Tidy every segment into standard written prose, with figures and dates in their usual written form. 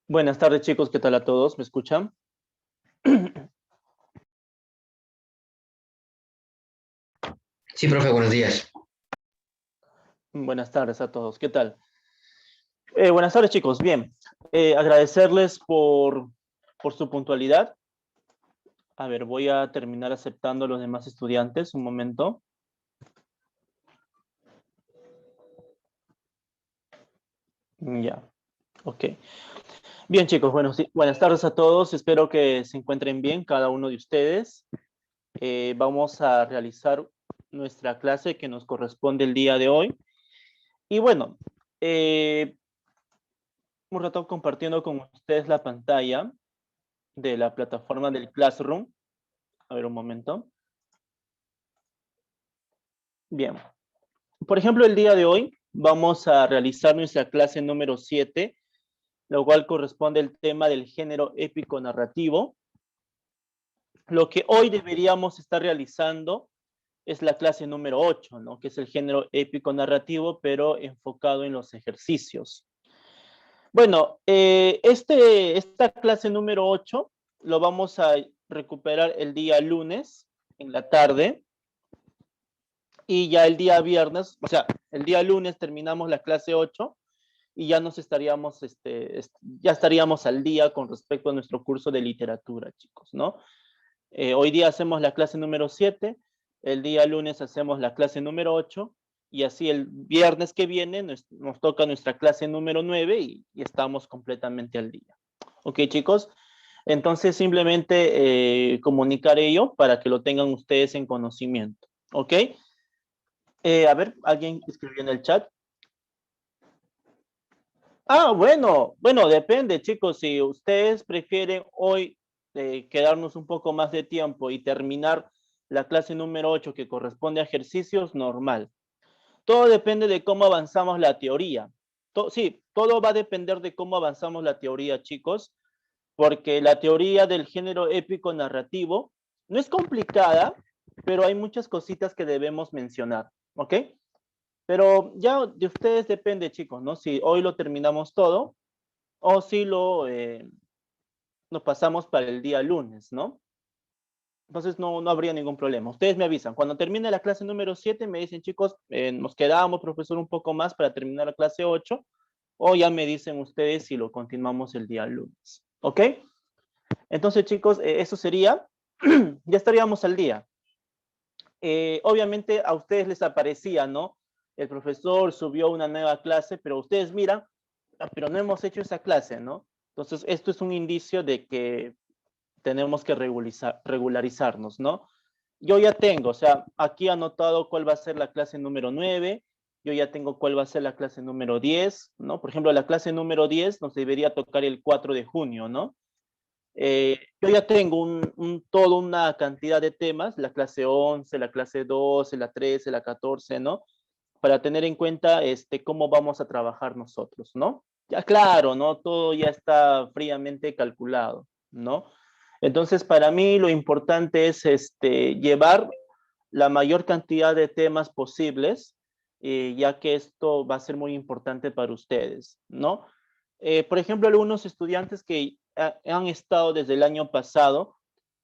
Buenas tardes, chicos. ¿Qué tal a todos? ¿Me escuchan? Sí, profe, buenos días. Buenas tardes a todos. ¿Qué tal? Buenas tardes, chicos. Bien. Agradecerles por su puntualidad. A ver, voy a terminar aceptando a los demás estudiantes. Un momento. Ya. Ok. Bien, chicos. Bueno, sí, buenas tardes a todos. Espero que se encuentren bien cada uno de ustedes. Vamos a realizar nuestra clase que nos corresponde el día de hoy. Y bueno, un rato compartiendo con ustedes la pantalla de la plataforma del Classroom. A ver, un momento. Bien. Por ejemplo, el día de hoy vamos a realizar nuestra clase número 7, lo cual corresponde al tema del género épico narrativo. Lo que hoy deberíamos estar realizando es la clase número 8, ¿no? Que es el género épico narrativo, pero enfocado en los ejercicios. Bueno, esta clase número 8 lo vamos a recuperar el día lunes en la tarde y ya el día viernes, o sea, el día lunes terminamos la clase 8 y ya nos estaríamos, ya estaríamos al día con respecto a nuestro curso de literatura, chicos, ¿no? Hoy día hacemos la clase número 7, el día lunes hacemos la clase número 8 y así el viernes que viene nos toca nuestra clase número 9 y estamos completamente al día. Ok, chicos, entonces simplemente comunicar ello para que lo tengan ustedes en conocimiento. Ok, a ver, alguien escribió en el chat. Ah, bueno, depende, chicos. Si ustedes prefieren hoy quedarnos un poco más de tiempo y terminar la clase número 8 que corresponde a ejercicios, normal. Todo depende de cómo avanzamos la teoría. Sí, todo va a depender de cómo avanzamos la teoría, chicos, porque la teoría del género épico narrativo no es complicada, pero hay muchas cositas que debemos mencionar, ¿ok? Pero ya de ustedes depende, chicos, ¿no? Si hoy lo terminamos todo o si lo pasamos para el día lunes, ¿no? Entonces no habría ningún problema. Ustedes me avisan. Cuando termine la clase número 7, me dicen, chicos, nos quedamos, profesor, un poco más para terminar la clase 8, o ya me dicen ustedes si lo continuamos el día lunes. ¿Ok? Entonces, chicos, eso sería, ya estaríamos al día. Obviamente a ustedes les aparecía, ¿no? El profesor subió una nueva clase, pero ustedes miran, pero no hemos hecho esa clase, ¿no? Entonces, esto es un indicio de que tenemos que regularizarnos, ¿no? Yo ya tengo, o sea, aquí anotado cuál va a ser la clase número 9, yo ya tengo cuál va a ser la clase número 10, ¿no? Por ejemplo, la clase número 10 nos debería tocar el 4 de junio, ¿no? Yo ya tengo toda una cantidad de temas, la clase 11, la clase 12, la 13, la 14, ¿no? Para tener en cuenta cómo vamos a trabajar nosotros, ¿no? Ya claro, ¿no? Todo ya está fríamente calculado, ¿no? Entonces, para mí lo importante es llevar la mayor cantidad de temas posibles, ya que esto va a ser muy importante para ustedes, ¿no? Por ejemplo, algunos estudiantes que han estado desde el año pasado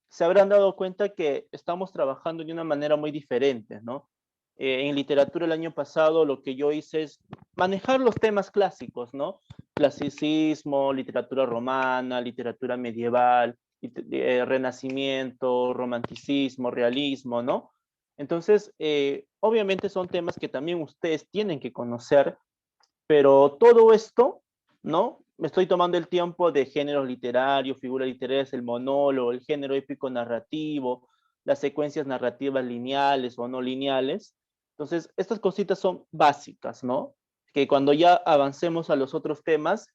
se habrán dado cuenta que estamos trabajando de una manera muy diferente, ¿no? En literatura el año pasado lo que yo hice es manejar los temas clásicos, ¿no? Clasicismo, literatura romana, literatura medieval, renacimiento, romanticismo, realismo, ¿no? Entonces, obviamente son temas que también ustedes tienen que conocer, pero todo esto, ¿no? Me estoy tomando el tiempo de géneros literarios, figuras literarias, el monólogo, el género épico narrativo, las secuencias narrativas lineales o no lineales. Entonces, estas cositas son básicas, ¿no? Que cuando ya avancemos a los otros temas,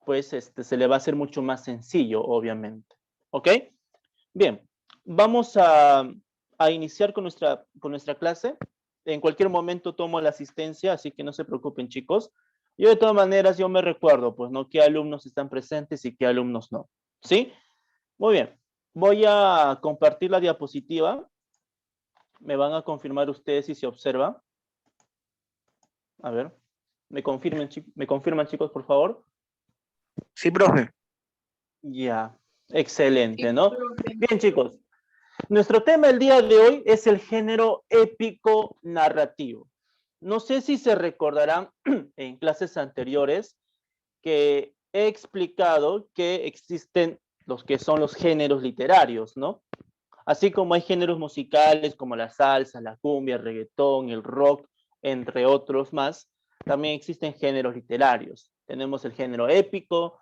pues se le va a hacer mucho más sencillo, obviamente. ¿Ok? Bien, vamos a iniciar con nuestra clase. En cualquier momento tomo la asistencia, así que no se preocupen, chicos. Yo de todas maneras, yo me recuerdo, pues, ¿no? Qué alumnos están presentes y qué alumnos no. ¿Sí? Muy bien. Voy a compartir la diapositiva. Me van a confirmar ustedes si se observa. A ver. ¿Me confirman, chicos, por favor? Sí, profe. Ya, excelente, ¿no? Bien, chicos. Nuestro tema el día de hoy es el género épico narrativo. No sé si se recordarán en clases anteriores que he explicado que existen los que son los géneros literarios, ¿no? Así como hay géneros musicales como la salsa, la cumbia, el reggaetón, el rock, entre otros más, también existen géneros literarios. Tenemos el género épico,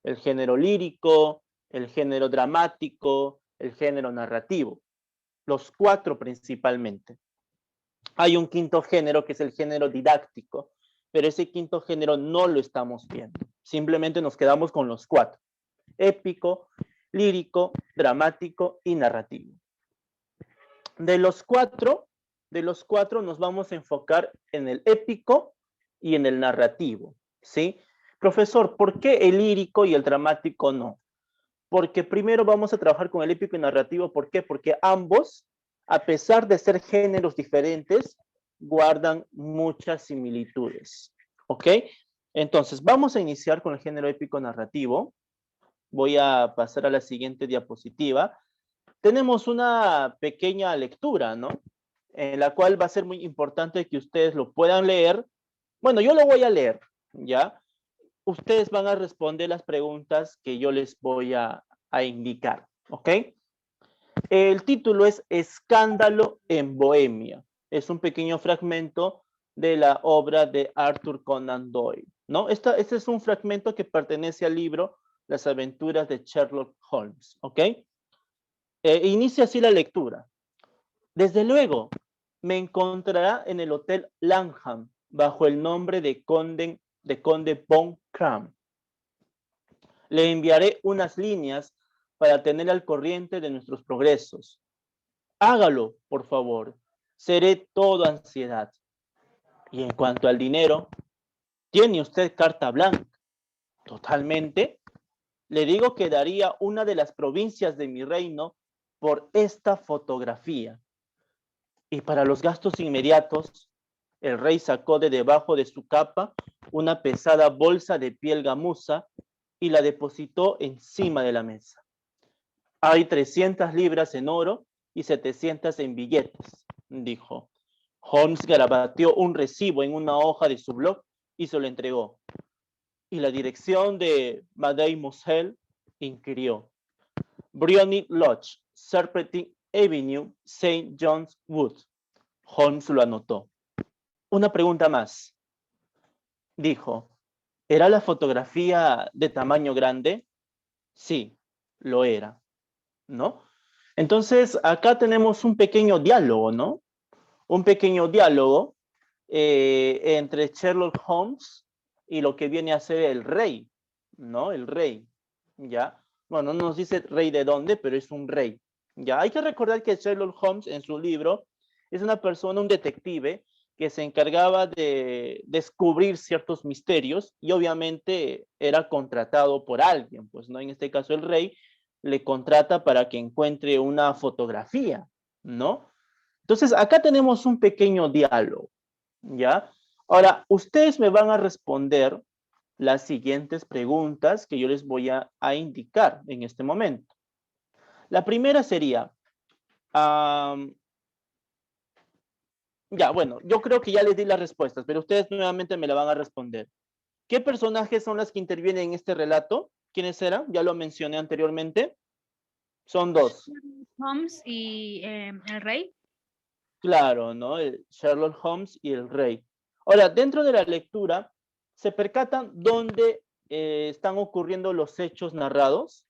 el género lírico, el género dramático, el género narrativo. Los cuatro principalmente. Hay un quinto género que es el género didáctico, pero ese quinto género no lo estamos viendo. Simplemente nos quedamos con los cuatro: épico, lírico, dramático y narrativo. De los cuatro nos vamos a enfocar en el épico y en el narrativo, ¿sí? Profesor, ¿por qué el lírico y el dramático no? Porque primero vamos a trabajar con el épico y narrativo. ¿Por qué? Porque ambos, a pesar de ser géneros diferentes, guardan muchas similitudes, ¿ok? Entonces, vamos a iniciar con el género épico narrativo. Voy a pasar a la siguiente diapositiva. Tenemos una pequeña lectura, ¿no? En la cual va a ser muy importante que ustedes lo puedan leer. Bueno, yo lo voy a leer, ¿ya? Ustedes van a responder las preguntas que yo les voy a indicar, ¿ok? El título es Escándalo en Bohemia. Es un pequeño fragmento de la obra de Arthur Conan Doyle, ¿no? Este es un fragmento que pertenece al libro Las aventuras de Sherlock Holmes, ¿ok? Inicia así la lectura. Desde luego, me encontrará en el Hotel Langham bajo el nombre de Conde von Kram. Le enviaré unas líneas para tener al corriente de nuestros progresos. Hágalo, por favor. Seré todo ansiedad. Y en cuanto al dinero, ¿tiene usted carta blanca? Totalmente. Le digo que daría una de las provincias de mi reino por esta fotografía. Y para los gastos inmediatos, el rey sacó de debajo de su capa una pesada bolsa de piel gamuza y la depositó encima de la mesa. Hay 300 libras en oro y 700 en billetes, dijo. Holmes garabateó un recibo en una hoja de su blog y se lo entregó. ¿Y la dirección de Mademoiselle? Inquirió. Briony Lodge, Serpentine Avenue, St. John's Wood. Holmes lo anotó. Una pregunta más, dijo. ¿Era la fotografía de tamaño grande? Sí, lo era, ¿no? Entonces, acá tenemos un pequeño diálogo, ¿no? Un pequeño diálogo entre Sherlock Holmes y lo que viene a ser el rey, ¿no? El rey, ¿ya? Bueno, no nos dice rey de dónde, pero es un rey, ¿ya? Hay que recordar que Sherlock Holmes en su libro es una persona, un detective, que se encargaba de descubrir ciertos misterios y obviamente era contratado por alguien, pues, ¿no? En este caso el rey le contrata para que encuentre una fotografía, ¿no? Entonces, acá tenemos un pequeño diálogo, ¿ya? Ahora, ustedes me van a responder las siguientes preguntas que yo les voy a indicar en este momento. La primera sería, ya, bueno, yo creo que ya les di las respuestas, pero ustedes nuevamente me la van a responder. ¿Qué personajes son los que intervienen en este relato? ¿Quiénes eran? Ya lo mencioné anteriormente. Son dos. Holmes y el rey. Claro, ¿no? El Sherlock Holmes y el rey. Ahora, dentro de la lectura, ¿se percatan dónde están ocurriendo los hechos narrados?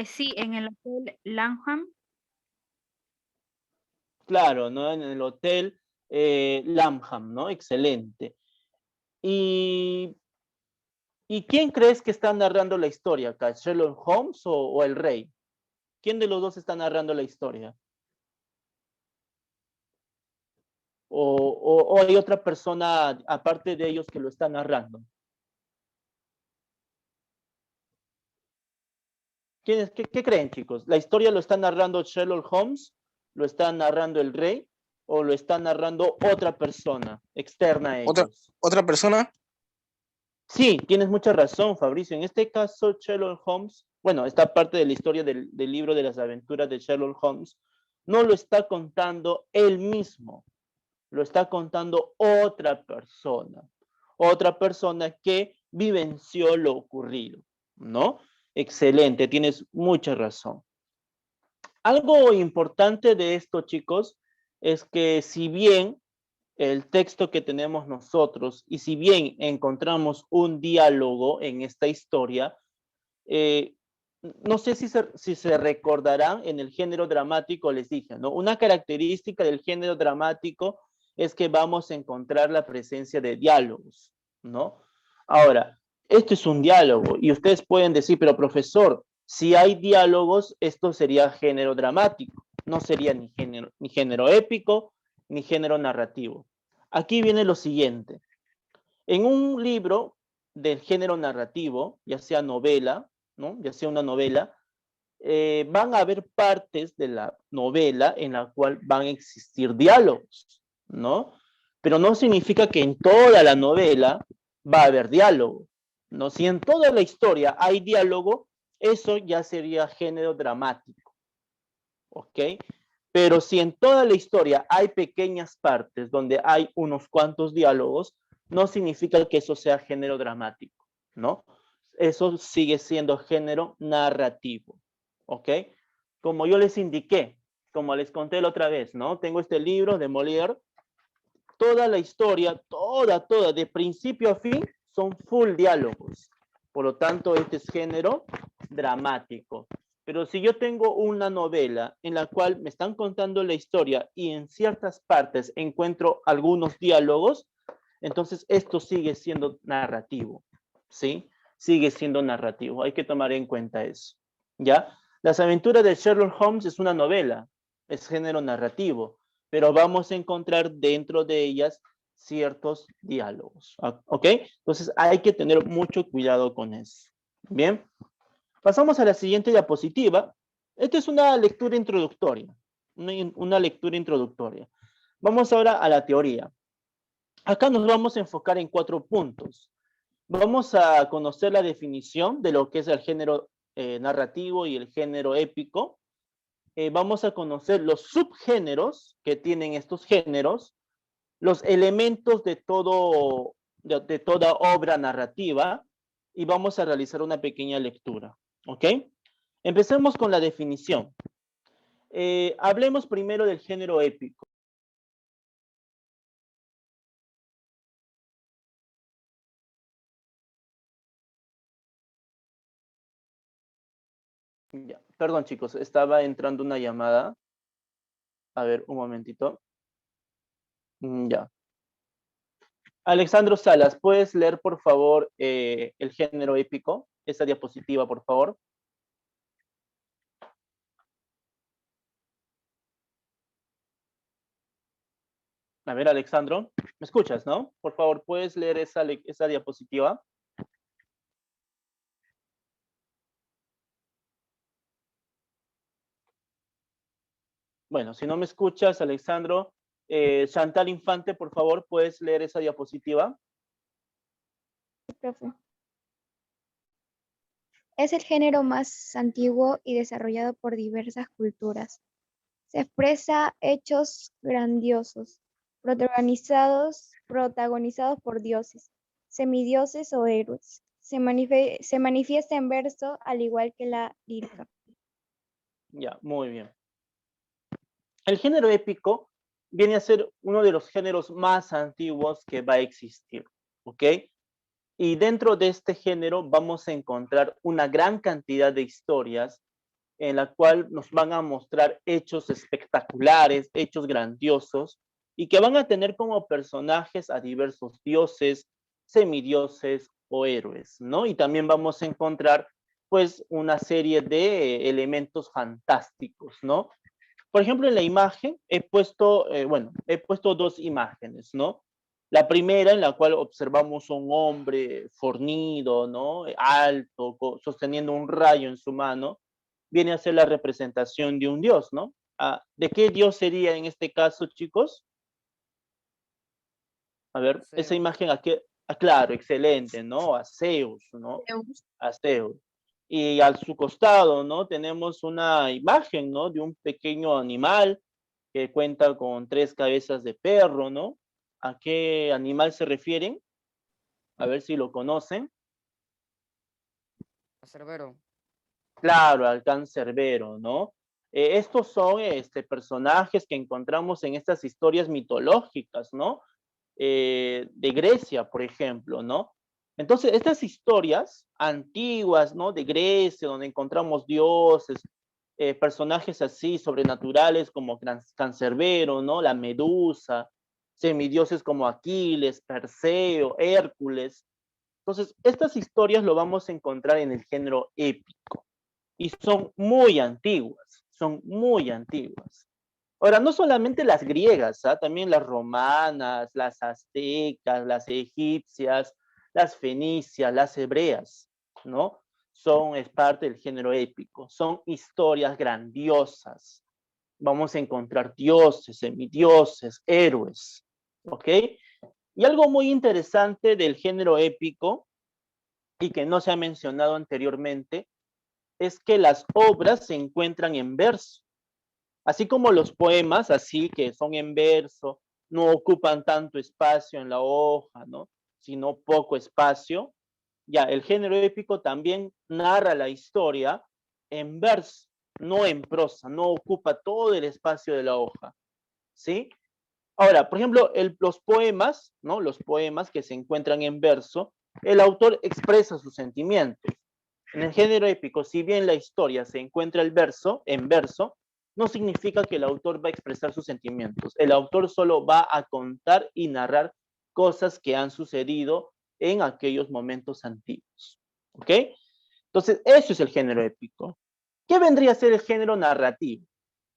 Sí, en el Hotel Langham. Claro, ¿no? En el Hotel Langham, ¿no? Excelente. ¿Y quién crees que está narrando la historia acá? ¿Sherlock Holmes o el rey? ¿Quién de los dos está narrando la historia? ¿O hay otra persona aparte de ellos que lo está narrando? ¿Qué creen, chicos? ¿La historia lo está narrando Sherlock Holmes? ¿Lo está narrando el rey? o lo está narrando otra persona externa a ¿Otra, ellos? otra persona? Sí, tienes mucha razón, Fabricio. En este caso, Sherlock Holmes, bueno, esta parte de la historia del libro de las aventuras de Sherlock Holmes, no lo está contando él mismo, lo está contando otra persona que vivenció lo ocurrido, ¿no? Excelente, tienes mucha razón. Algo importante de esto, chicos, es que si bien el texto que tenemos nosotros y si bien encontramos un diálogo en esta historia, eh, no sé si se recordarán en el género dramático, les dije, ¿no? Una característica del género dramático es que vamos a encontrar la presencia de diálogos, ¿no? Ahora, esto es un diálogo y ustedes pueden decir, pero profesor, si hay diálogos, esto sería género dramático, no sería ni género épico ni género narrativo. Aquí viene lo siguiente. En un libro del género narrativo, ya sea novela, ¿no? Ya sea una novela, van a haber partes de la novela en la cual van a existir diálogos, ¿no? Pero no significa que en toda la novela va a haber diálogo, ¿no? Si en toda la historia hay diálogo, eso ya sería género dramático, ¿ok? Pero si en toda la historia hay pequeñas partes donde hay unos cuantos diálogos, no significa que eso sea género dramático, ¿no? Eso sigue siendo género narrativo, ¿ok? Como yo les indiqué, como les conté la otra vez, ¿no? Tengo este libro de Molière, toda la historia, toda, de principio a fin, son full diálogos. Por lo tanto, este es género dramático. Pero si yo tengo una novela en la cual me están contando la historia y en ciertas partes encuentro algunos diálogos, entonces esto sigue siendo narrativo, ¿sí? Sigue siendo narrativo. Hay que tomar en cuenta eso, ¿ya? Las aventuras de Sherlock Holmes es una novela, es género narrativo, pero vamos a encontrar dentro de ellas ciertos diálogos, ¿ok? Entonces hay que tener mucho cuidado con eso. Bien, pasamos a la siguiente diapositiva. Esta es una lectura introductoria, una lectura introductoria. Vamos ahora a la teoría. Acá nos vamos a enfocar en 4 puntos. Vamos a conocer la definición de lo que es el género narrativo y el género épico. Vamos a conocer los subgéneros que tienen estos géneros, los elementos de toda obra narrativa y vamos a realizar una pequeña lectura, ¿ok? Empecemos con la definición. Hablemos primero del género épico. Ya, perdón chicos, estaba entrando una llamada. A ver, un momentito. Ya. Alexandro Salas, ¿puedes leer por favor el género épico? Esa diapositiva, por favor. A ver, Alexandro, ¿me escuchas, no? Por favor, ¿puedes leer esa diapositiva? Bueno, si no me escuchas, Alexandro, Chantal Infante, por favor, ¿puedes leer esa diapositiva? Profe. Es el género más antiguo y desarrollado por diversas culturas. Se expresa hechos grandiosos, protagonizados por dioses, semidioses o héroes. Se manifiesta en verso al igual que la lírica. Ya, muy bien. El género épico viene a ser uno de los géneros más antiguos que va a existir, ¿ok? Y dentro de este género vamos a encontrar una gran cantidad de historias en la cual nos van a mostrar hechos espectaculares, hechos grandiosos, y que van a tener como personajes a diversos dioses, semidioses o héroes, ¿no? Y también vamos a encontrar, pues, una serie de elementos fantásticos, ¿no? Por ejemplo, en la imagen he puesto, he puesto 2 imágenes, ¿no? La primera en la cual observamos a un hombre fornido, ¿no? Alto, sosteniendo un rayo en su mano, viene a ser la representación de un dios, ¿no? ¿De qué dios sería en este caso, chicos? A ver, esa Zeus. imagen aquí, claro, excelente, ¿no? A Zeus, ¿no? Zeus. A Zeus. Y a su costado, ¿no? Tenemos una imagen, ¿no? De un pequeño animal que cuenta con 3 cabezas de perro, ¿no? ¿A qué animal se refieren? A ver si lo conocen. Cerbero. Claro, al cancerbero, ¿no? Estos son personajes que encontramos en estas historias mitológicas, ¿no? De Grecia, por ejemplo, ¿no? Entonces, estas historias antiguas, ¿no? De Grecia, donde encontramos dioses, personajes así sobrenaturales como Cancerbero, ¿no? La Medusa, semidioses como Aquiles, Perseo, Hércules. Entonces, estas historias lo vamos a encontrar en el género épico y son muy antiguas, son muy antiguas. Ahora, no solamente las griegas, también las romanas, las aztecas, las egipcias, las fenicias, las hebreas, ¿no? Es parte del género épico, son historias grandiosas. Vamos a encontrar dioses, semidioses, héroes, ¿ok? Y algo muy interesante del género épico, y que no se ha mencionado anteriormente, es que las obras se encuentran en verso. Así como los poemas, así que son en verso, no ocupan tanto espacio en la hoja, ¿no? Sino poco espacio. Ya, el género épico también narra la historia en verso, no en prosa, no ocupa todo el espacio de la hoja, ¿sí? Ahora, por ejemplo, los poemas, ¿no? Los poemas que se encuentran en verso, el autor expresa sus sentimientos. En el género épico, si bien la historia se encuentra en verso, no significa que el autor va a expresar sus sentimientos. El autor solo va a contar y narrar cosas que han sucedido en aquellos momentos antiguos. ¿Ok? Entonces, eso es el género épico. ¿Qué vendría a ser el género narrativo?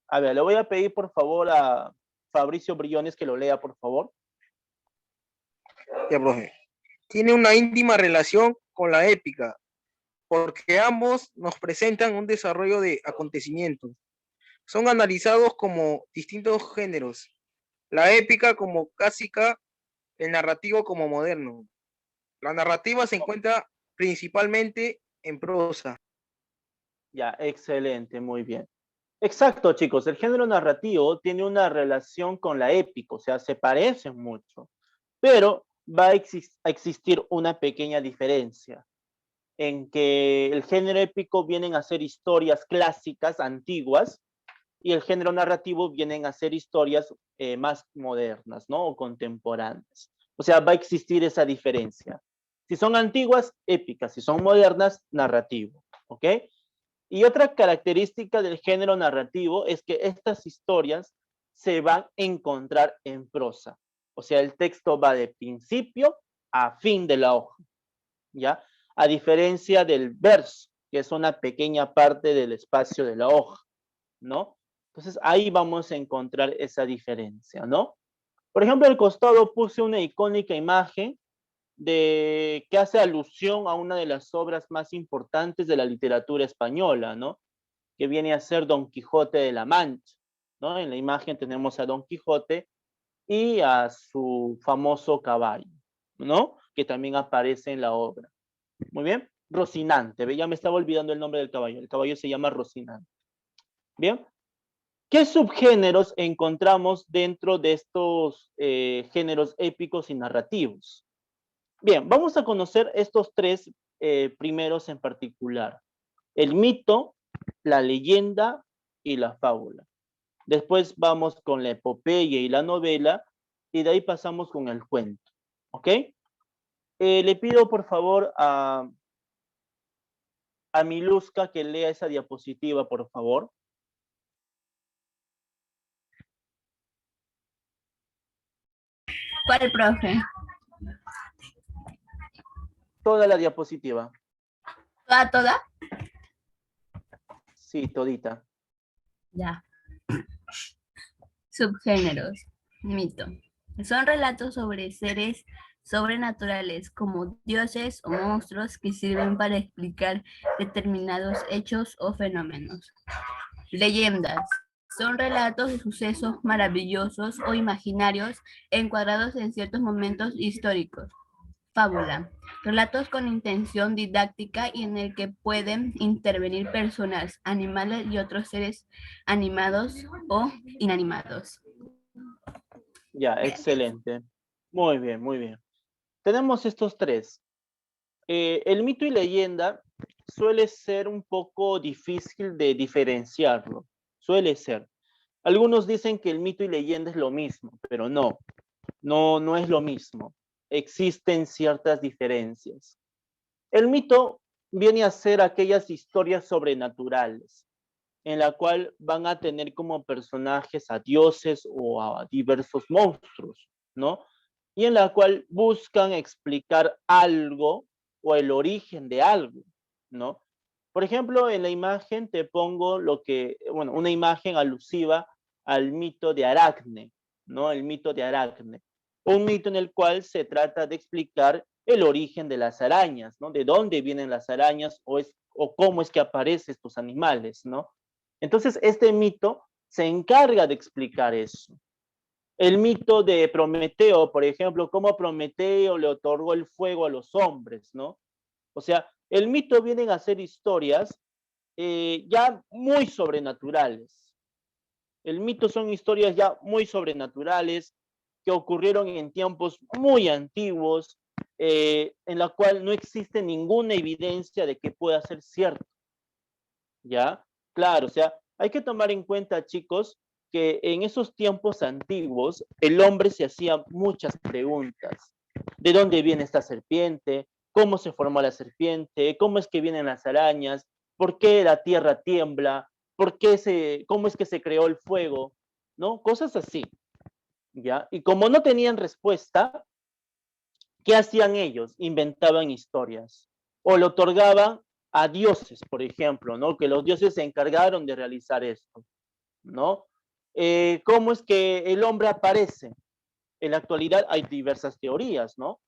A ver, le voy a pedir por favor a Fabricio Briones que lo lea, por favor. Ya, profe. Tiene una íntima relación con la épica, porque ambos nos presentan un desarrollo de acontecimientos. Son analizados como distintos géneros. La épica como clásica, el narrativo como moderno. La narrativa se encuentra principalmente en prosa. Ya, excelente, muy bien. Exacto, chicos, el género narrativo tiene una relación con la épica, o sea, se parecen mucho, pero va a existir una pequeña diferencia en que el género épico vienen a ser historias clásicas, antiguas, y el género narrativo vienen a ser historias más modernas, ¿no? O contemporáneas. O sea, va a existir esa diferencia. Si son antiguas, épicas. Si son modernas, narrativo. ¿Ok? Y otra característica del género narrativo es que estas historias se van a encontrar en prosa. O sea, el texto va de principio a fin de la hoja. ¿Ya? A diferencia del verso, que es una pequeña parte del espacio de la hoja, ¿no? Entonces ahí vamos a encontrar esa diferencia, ¿no? Por ejemplo, al costado puse una icónica imagen que hace alusión a una de las obras más importantes de la literatura española, ¿no? Que viene a ser Don Quijote de la Mancha, ¿no? En la imagen tenemos a Don Quijote y a su famoso caballo, ¿no? Que también aparece en la obra. Muy bien, Rocinante, ya me estaba olvidando el nombre del caballo. El caballo se llama Rocinante. Bien, ¿qué subgéneros encontramos dentro de estos géneros épicos y narrativos? Bien, vamos a conocer estos 3 primeros en particular. El mito, la leyenda y la fábula. Después vamos con la epopeya y la novela y de ahí pasamos con el cuento. ¿Ok? Le pido por favor a Miluska que lea esa diapositiva, por favor. ¿Cuál, profe? Toda la diapositiva. ¿Toda? Sí, todita. Ya. Subgéneros. Mito. Son relatos sobre seres sobrenaturales como dioses o monstruos que sirven para explicar determinados hechos o fenómenos. Leyendas. Son relatos de sucesos maravillosos o imaginarios encuadrados en ciertos momentos históricos. Fábula. Relatos con intención didáctica y en el que pueden intervenir personas, animales y otros seres animados o inanimados. Ya, excelente. Muy bien, muy bien. Tenemos estos tres. El mito y leyenda suele ser un poco difícil de diferenciarlo. Suele ser. Algunos dicen que el mito y leyenda es lo mismo, pero no es lo mismo. Existen ciertas diferencias. El mito viene a ser aquellas historias sobrenaturales, en la cual van a tener como personajes a dioses o a diversos monstruos, ¿no? Y en la cual buscan explicar algo o el origen de algo, ¿no? Por ejemplo, en la imagen te pongo una imagen alusiva al mito de Aracne, ¿no? El mito de Aracne. Un mito en el cual se trata de explicar el origen de las arañas, ¿no? De dónde vienen las arañas o cómo es que aparecen estos animales, ¿no? Entonces, este mito se encarga de explicar eso. El mito de Prometeo, por ejemplo, cómo Prometeo le otorgó el fuego a los hombres, ¿no? O sea, el mito vienen a ser historias ya muy sobrenaturales. El mito son historias ya muy sobrenaturales que ocurrieron en tiempos muy antiguos, en la cual no existe ninguna evidencia de que pueda ser cierto. ¿Ya? Claro, o sea, hay que tomar en cuenta, chicos, que en esos tiempos antiguos el hombre se hacía muchas preguntas. ¿De dónde viene esta serpiente? ¿Cómo se formó la serpiente? ¿Cómo es que vienen las arañas? ¿Por qué la tierra tiembla? ¿Cómo es que se creó el fuego? ¿No? Cosas así, ¿ya? Y como no tenían respuesta, ¿qué hacían ellos? Inventaban historias o le otorgaban a dioses, por ejemplo, ¿no? Que los dioses se encargaron de realizar esto, ¿no? ¿Cómo es que el hombre aparece? En la actualidad hay diversas teorías, ¿no?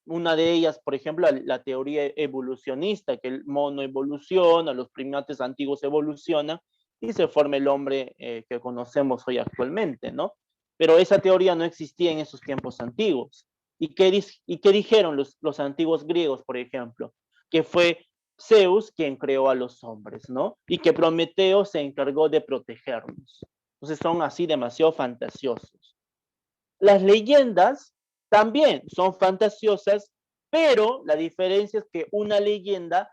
Una de ellas, por ejemplo, la teoría evolucionista, que el mono evoluciona, los primates antiguos evolucionan y se forma el hombre que conocemos hoy actualmente, ¿no? Pero esa teoría no existía en esos tiempos antiguos. ¿Y qué dijeron los antiguos griegos, por ejemplo? Que fue Zeus quien creó a los hombres, ¿no? Y que Prometeo se encargó de protegernos. Entonces son así demasiado fantasiosos. Las leyendas también son fantasiosas, pero la diferencia es que una leyenda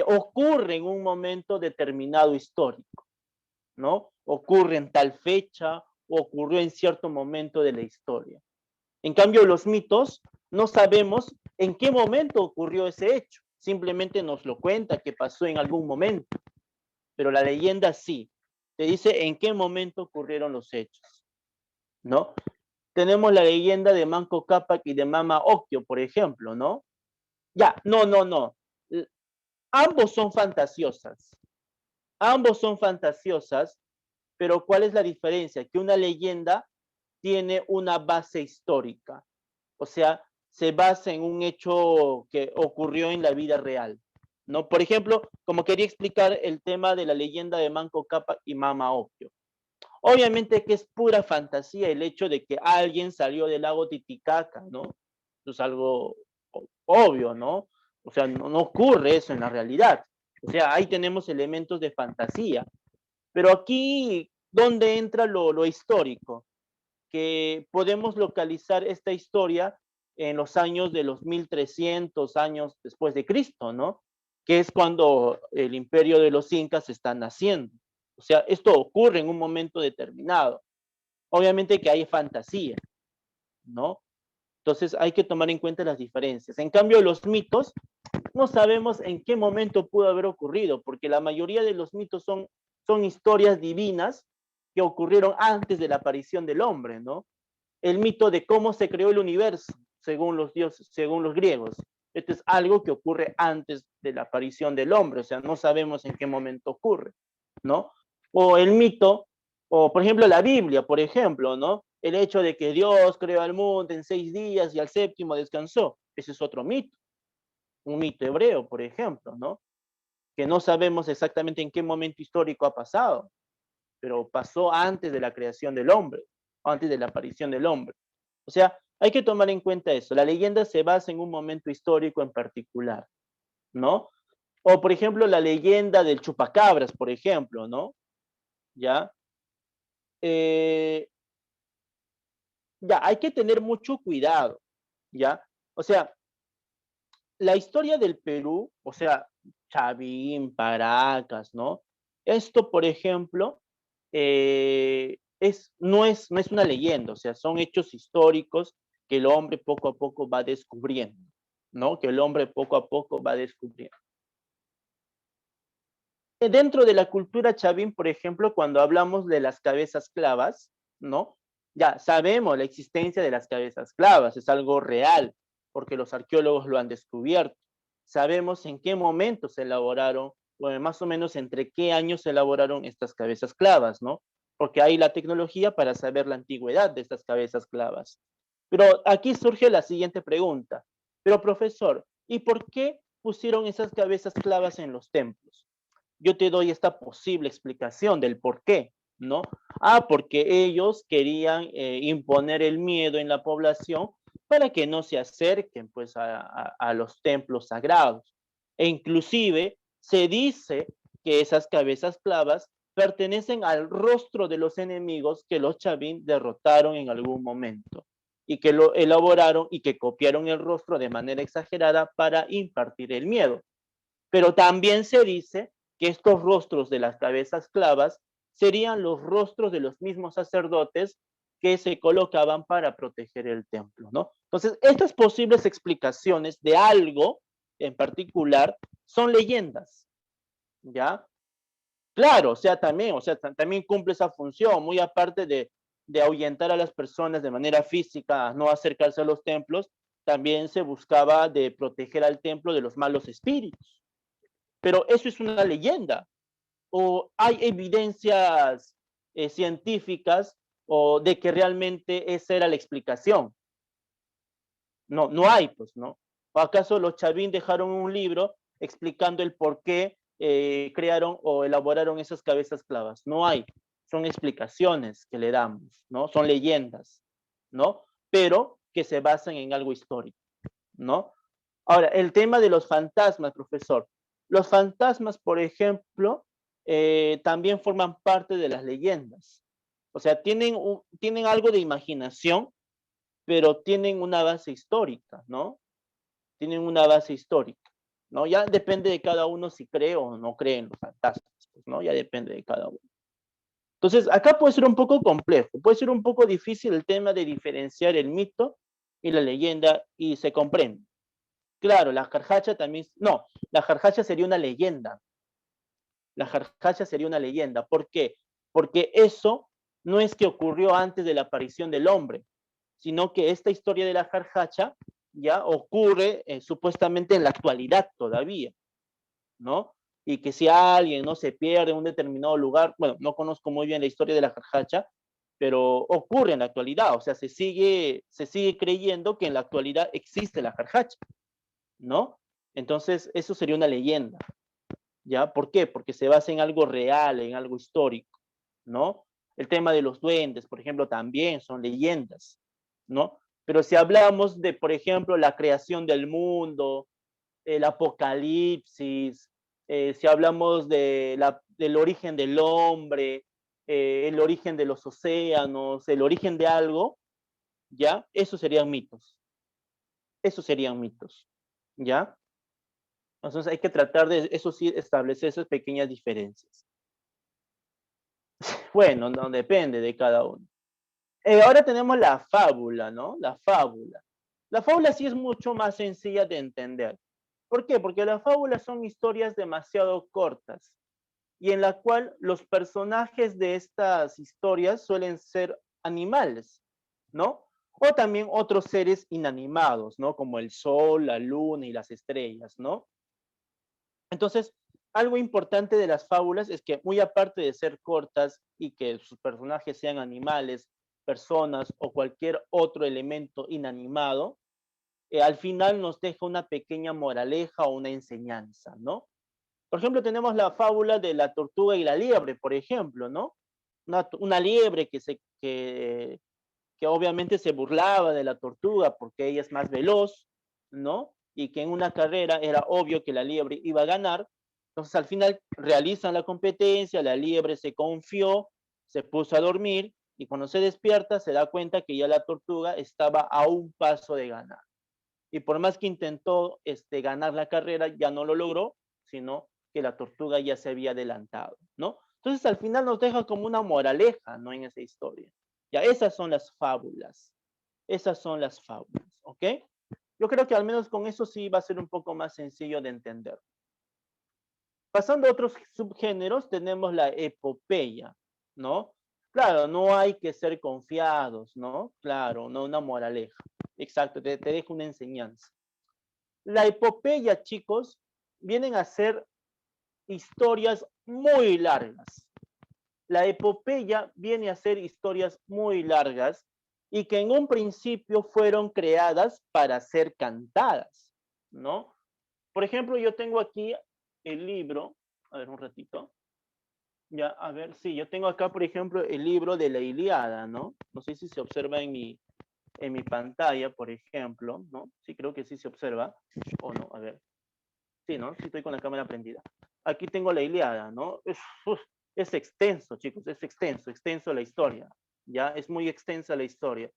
ocurre en un momento determinado histórico, ¿no? Ocurre en tal fecha, ocurrió en cierto momento de la historia. En cambio, los mitos no sabemos en qué momento ocurrió ese hecho, simplemente nos lo cuenta que pasó en algún momento, pero la leyenda sí, te dice en qué momento ocurrieron los hechos, ¿no? Tenemos la leyenda de Manco Cápac y de Mama Ocllo, por ejemplo, ¿no? Ya, no. Ambos son fantasiosas. Ambos son fantasiosas, pero ¿cuál es la diferencia? Que una leyenda tiene una base histórica. O sea, se basa en un hecho que ocurrió en la vida real, ¿no? Por ejemplo, como quería explicar el tema de la leyenda de Manco Cápac y Mama Ocllo. Obviamente que es pura fantasía el hecho de que alguien salió del lago Titicaca, ¿no? Eso es algo obvio, ¿no? O sea, no ocurre eso en la realidad. O sea, ahí tenemos elementos de fantasía. Pero aquí, ¿dónde entra lo histórico? Que podemos localizar esta historia en los años de los 1300 años después de Cristo, ¿no? Que es cuando el imperio de los incas está naciendo. O sea, esto ocurre en un momento determinado. Obviamente que hay fantasía, ¿no? Entonces hay que tomar en cuenta las diferencias. En cambio, los mitos no sabemos en qué momento pudo haber ocurrido, porque la mayoría de los mitos son historias divinas que ocurrieron antes de la aparición del hombre, ¿no? El mito de cómo se creó el universo, según los dioses, según los griegos. Esto es algo que ocurre antes de la aparición del hombre, o sea, no sabemos en qué momento ocurre, ¿no? O el mito, o por ejemplo la Biblia, por ejemplo, ¿no? El hecho de que Dios creó al mundo en 6 días y al séptimo descansó. Ese es otro mito, un mito hebreo, por ejemplo, ¿no? Que no sabemos exactamente en qué momento histórico ha pasado, pero pasó antes de la creación del hombre, antes de la aparición del hombre. O sea, hay que tomar en cuenta eso. La leyenda se basa en un momento histórico en particular, ¿no? O, por ejemplo, la leyenda del chupacabras, por ejemplo, ¿no? ¿Ya? Eh, ya, hay que tener mucho cuidado, ¿ya? O sea, la historia del Perú, o sea, Chavín, Paracas, ¿no? Esto, por ejemplo, no es una leyenda, o sea, son hechos históricos que el hombre poco a poco va descubriendo, ¿no? Que el hombre poco a poco va descubriendo. Dentro de la cultura chavín, por ejemplo, cuando hablamos de las cabezas clavas, ¿no? Ya sabemos la existencia de las cabezas clavas, es algo real, porque los arqueólogos lo han descubierto. Sabemos en qué momento se elaboraron, o más o menos entre qué años se elaboraron estas cabezas clavas, ¿no? Porque hay la tecnología para saber la antigüedad de estas cabezas clavas. Pero aquí surge la siguiente pregunta. Pero profesor, ¿y por qué pusieron esas cabezas clavas en los templos? Yo te doy esta posible explicación del por qué, ¿no? Porque ellos querían imponer el miedo en la población para que no se acerquen pues a los templos sagrados. E inclusive se dice que esas cabezas clavas pertenecen al rostro de los enemigos que los chavín derrotaron en algún momento y que lo elaboraron y que copiaron el rostro de manera exagerada para impartir el miedo. Pero también se dice que estos rostros de las cabezas clavas serían los rostros de los mismos sacerdotes que se colocaban para proteger el templo, ¿no? Entonces, estas posibles explicaciones de algo en particular son leyendas, ¿ya? Claro, o sea, también cumple esa función, muy aparte de ahuyentar a las personas de manera física, a no acercarse a los templos, también se buscaba de proteger al templo de los malos espíritus. Pero eso es una leyenda. ¿O hay evidencias científicas o de que realmente esa era la explicación? No, no hay, pues, ¿no? ¿O acaso los chavín dejaron un libro explicando el por qué crearon o elaboraron esas cabezas clavas? No hay. Son explicaciones que le damos, ¿no? Son leyendas, ¿no? Pero que se basan en algo histórico, ¿no? Ahora, el tema de los fantasmas, profesor. Los fantasmas, por ejemplo, también forman parte de las leyendas. O sea, tienen algo de imaginación, pero tienen una base histórica, ¿no? Tienen una base histórica, ¿no? Ya depende de cada uno si cree o no cree en los fantasmas, pues, ¿no? Ya depende de cada uno. Entonces, acá puede ser un poco complejo, puede ser un poco difícil el tema de diferenciar el mito y la leyenda y se comprende. Claro, la jarjacha también, no, la jarjacha sería una leyenda. La jarjacha sería una leyenda. ¿Por qué? Porque eso no es que ocurrió antes de la aparición del hombre, sino que esta historia de la jarjacha ya ocurre supuestamente en la actualidad todavía, ¿no? Y que si alguien no se pierde en un determinado lugar, bueno, no conozco muy bien la historia de la jarjacha, pero ocurre en la actualidad, o sea, se sigue creyendo que en la actualidad existe la jarjacha, ¿no? Entonces, eso sería una leyenda, ¿ya? ¿Por qué? Porque se basa en algo real, en algo histórico, ¿no? El tema de los duendes, por ejemplo, también son leyendas, ¿no? Pero si hablamos de, por ejemplo, la creación del mundo, el apocalipsis, si hablamos del origen del hombre, el origen de los océanos, el origen de algo, ¿ya? Esos serían mitos. Esos serían mitos, ¿ya? Entonces hay que tratar de, eso sí, establecer esas pequeñas diferencias. Bueno, no depende de cada uno. Ahora tenemos la fábula, ¿no? La fábula. La fábula sí es mucho más sencilla de entender. ¿Por qué? Porque las fábulas son historias demasiado cortas y en la cual los personajes de estas historias suelen ser animales, ¿no? O también otros seres inanimados, ¿no? Como el sol, la luna y las estrellas, ¿no? Entonces, algo importante de las fábulas es que muy aparte de ser cortas y que sus personajes sean animales, personas o cualquier otro elemento inanimado, al final nos deja una pequeña moraleja o una enseñanza, ¿no? Por ejemplo, tenemos la fábula de la tortuga y la liebre, por ejemplo, ¿no? una liebre que obviamente se burlaba de la tortuga porque ella es más veloz, ¿no? Y que en una carrera era obvio que la liebre iba a ganar. Entonces al final realizan la competencia, la liebre se confió, se puso a dormir y cuando se despierta se da cuenta que ya la tortuga estaba a un paso de ganar. Y por más que intentó ganar la carrera, ya no lo logró, sino que la tortuga ya se había adelantado, ¿no? Entonces al final nos deja como una moraleja, ¿no? En esa historia. Ya, esas son las fábulas. Esas son las fábulas, ¿ok? Yo creo que al menos con eso sí va a ser un poco más sencillo de entender. Pasando a otros subgéneros, tenemos la epopeya, ¿no? Claro, no hay que ser confiados, ¿no? Claro, no una moraleja. Exacto, te dejo una enseñanza. La epopeya, chicos, vienen a ser historias muy largas. La epopeya viene a ser historias muy largas y que en un principio fueron creadas para ser cantadas, ¿no? Por ejemplo, yo tengo aquí el libro, a ver un ratito, ya, a ver, sí, yo tengo acá, por ejemplo, el libro de la Ilíada, ¿no? No sé si se observa en mi pantalla, por ejemplo, ¿no? Sí, creo que sí se observa, o no, a ver. Sí, ¿no? Sí estoy con la cámara prendida. Aquí tengo la Ilíada, ¿no? Es extenso, chicos, es extenso la historia, ¿ya? Es muy extensa la historia.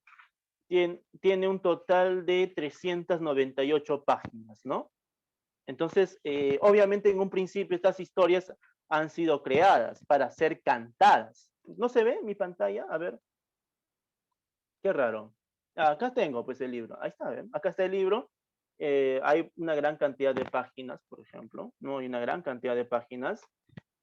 Tiene un total de 398 páginas, ¿no? Entonces, obviamente en un principio estas historias han sido creadas para ser cantadas. ¿No se ve en mi pantalla? A ver. Qué raro. Acá tengo pues el libro. Ahí está, ¿ven? Acá está el libro. Hay una gran cantidad de páginas, por ejemplo, ¿no? Hay una gran cantidad de páginas.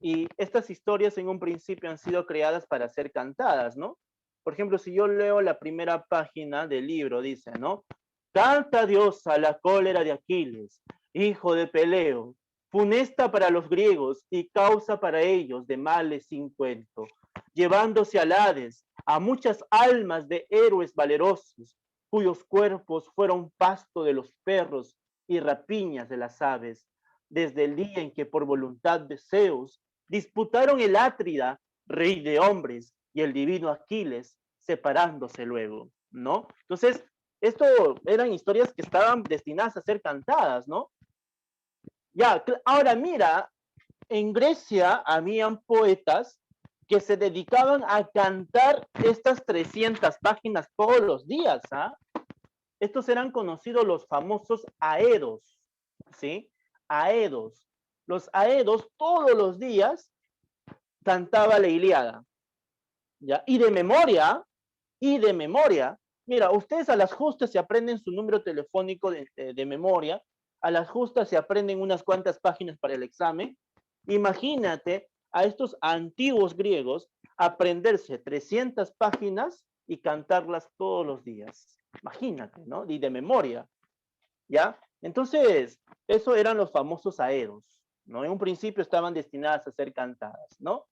Y estas historias en un principio han sido creadas para ser cantadas, ¿no? Por ejemplo, si yo leo la primera página del libro, dice, ¿no? Canta Dios a la cólera de Aquiles, hijo de Peleo, funesta para los griegos y causa para ellos de males sin cuento, llevándose al Hades a muchas almas de héroes valerosos, cuyos cuerpos fueron pasto de los perros y rapiñas de las aves, desde el día en que por voluntad de Zeus disputaron el Átrida, rey de hombres, y el divino Aquiles, separándose luego, ¿no? Entonces, esto eran historias que estaban destinadas a ser cantadas, ¿no? Ya, ahora mira, en Grecia habían poetas que se dedicaban a cantar estas 300 páginas todos los días, ¿ah? Estos eran conocidos los famosos aedos, ¿sí? Aedos. Los aedos todos los días cantaba la Ilíada, ¿ya? Y de memoria, mira, ustedes a las justas se aprenden su número telefónico de memoria, a las justas se aprenden unas cuantas páginas para el examen. Imagínate a estos antiguos griegos aprenderse 300 páginas y cantarlas todos los días. Imagínate, ¿no? Y de memoria, ¿ya? Entonces, eso eran los famosos aedos, ¿no? En un principio estaban destinadas a ser cantadas, ¿no?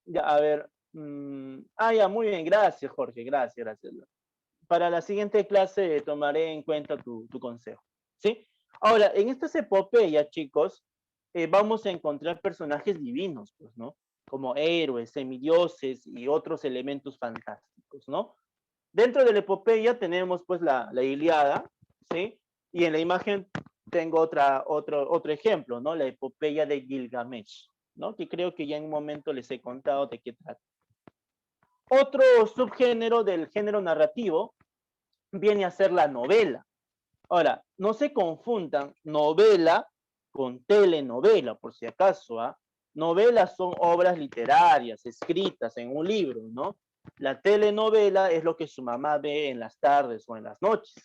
Ya, a ver. Ya, muy bien, gracias, Jorge, gracias. Para la siguiente clase tomaré en cuenta tu consejo, ¿sí? Ahora, en estas epopeyas, chicos, vamos a encontrar personajes divinos, pues, ¿no? Como héroes, semidioses y otros elementos fantásticos, ¿no? Dentro de la epopeya tenemos, pues, la Ilíada, ¿sí? Y en la imagen tengo otro ejemplo, ¿no? La epopeya de Gilgamesh, ¿no? Que creo que ya en un momento les he contado de qué trata. Otro subgénero del género narrativo viene a ser la novela. Ahora, no se confundan novela con telenovela, por si acaso, ¿ah? Novelas son obras literarias, escritas en un libro, ¿no? La telenovela es lo que su mamá ve en las tardes o en las noches,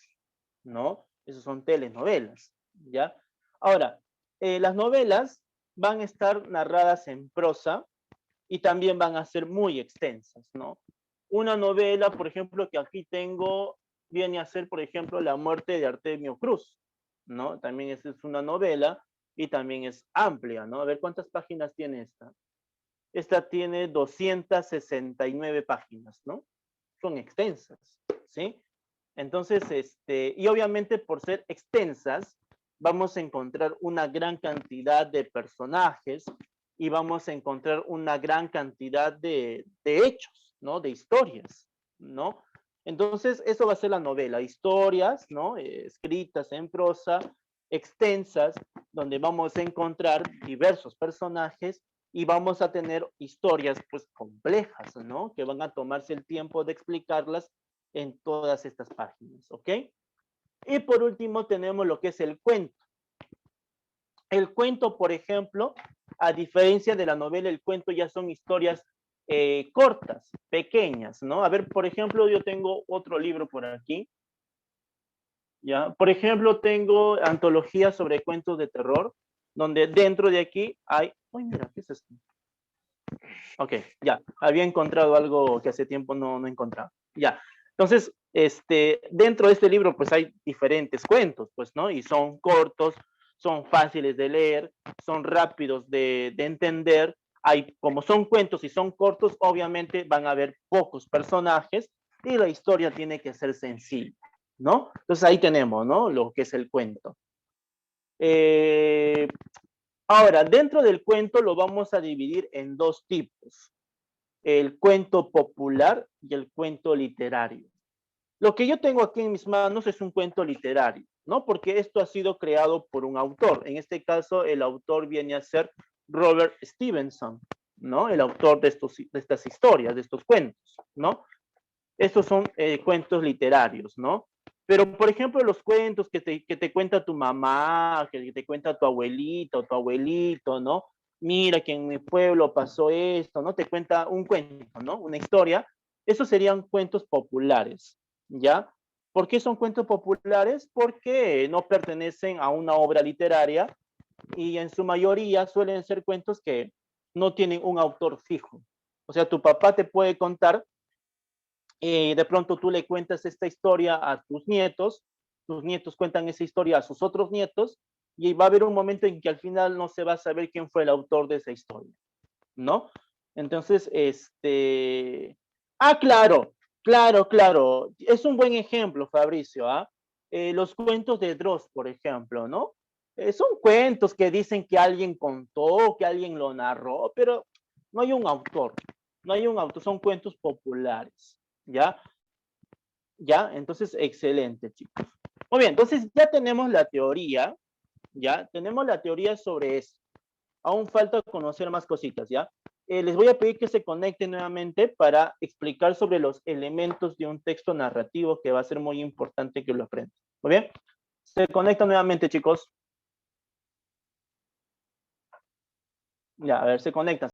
¿no? Esas son telenovelas, ¿ya? Ahora, las novelas van a estar narradas en prosa y también van a ser muy extensas, ¿no? Una novela, por ejemplo, que aquí tengo, viene a ser, por ejemplo, La muerte de Artemio Cruz, ¿no? También es una novela y también es amplia, ¿no? A ver cuántas páginas tiene esta. Esta tiene 269 páginas, ¿no? Son extensas, ¿sí? Entonces, y obviamente por ser extensas, vamos a encontrar una gran cantidad de personajes y vamos a encontrar una gran cantidad de hechos, ¿no? De historias, ¿no? Entonces, eso va a ser la novela, historias, ¿no? Escritas en prosa, extensas, donde vamos a encontrar diversos personajes y vamos a tener historias, pues, complejas, ¿no? Que van a tomarse el tiempo de explicarlas en todas estas páginas, ¿ok? Y por último tenemos lo que es el cuento. El cuento, por ejemplo, a diferencia de la novela, el cuento ya son historias cortas, pequeñas, ¿no? A ver, por ejemplo, yo tengo otro libro por aquí, ¿ya? Por ejemplo, tengo antologías sobre cuentos de terror, donde dentro de aquí hay... ¡Ay, mira! ¿Qué es esto? Ok, ya. Había encontrado algo que hace tiempo no encontraba. Ya. Entonces, dentro de este libro, pues hay diferentes cuentos, pues, ¿no? Y son cortos, son fáciles de leer, son rápidos de entender. Como son cuentos y son cortos, obviamente van a haber pocos personajes y la historia tiene que ser sencilla, ¿no? Entonces ahí tenemos, ¿no? Lo que es el cuento. Ahora, dentro del cuento lo vamos a dividir en dos tipos: el cuento popular y el cuento literario. Lo que yo tengo aquí en mis manos es un cuento literario, ¿no? Porque esto ha sido creado por un autor. En este caso, el autor viene a ser Robert Stevenson, ¿no? El autor de estas historias, de estos cuentos, ¿no? Estos son cuentos literarios, ¿no? Pero, por ejemplo, los cuentos que te cuenta tu mamá, que te cuenta tu abuelita o tu abuelito, ¿no? Mira que en mi pueblo pasó esto, ¿no? Te cuenta un cuento, ¿no? Una historia. Esos serían cuentos populares, ¿ya? ¿Por qué son cuentos populares? Porque no pertenecen a una obra literaria y en su mayoría suelen ser cuentos que no tienen un autor fijo. O sea, tu papá te puede contar y de pronto tú le cuentas esta historia a tus nietos cuentan esa historia a sus otros nietos, y va a haber un momento en que al final no se va a saber quién fue el autor de esa historia, ¿no? Entonces, claro, es un buen ejemplo, Fabricio, ¿ah? Los cuentos de Dross, por ejemplo, ¿no? Son cuentos que dicen que alguien contó, que alguien lo narró, pero no hay un autor, son cuentos populares, ¿ya? ¿Ya? Entonces, excelente, chicos. Muy bien, entonces ya tenemos la teoría, ¿ya? Tenemos la teoría sobre esto. Aún falta conocer más cositas, ¿ya? Les voy a pedir que se conecten nuevamente para explicar sobre los elementos de un texto narrativo, que va a ser muy importante que lo aprendan. Muy bien, se conectan nuevamente, chicos. Ya, a ver, se conectan.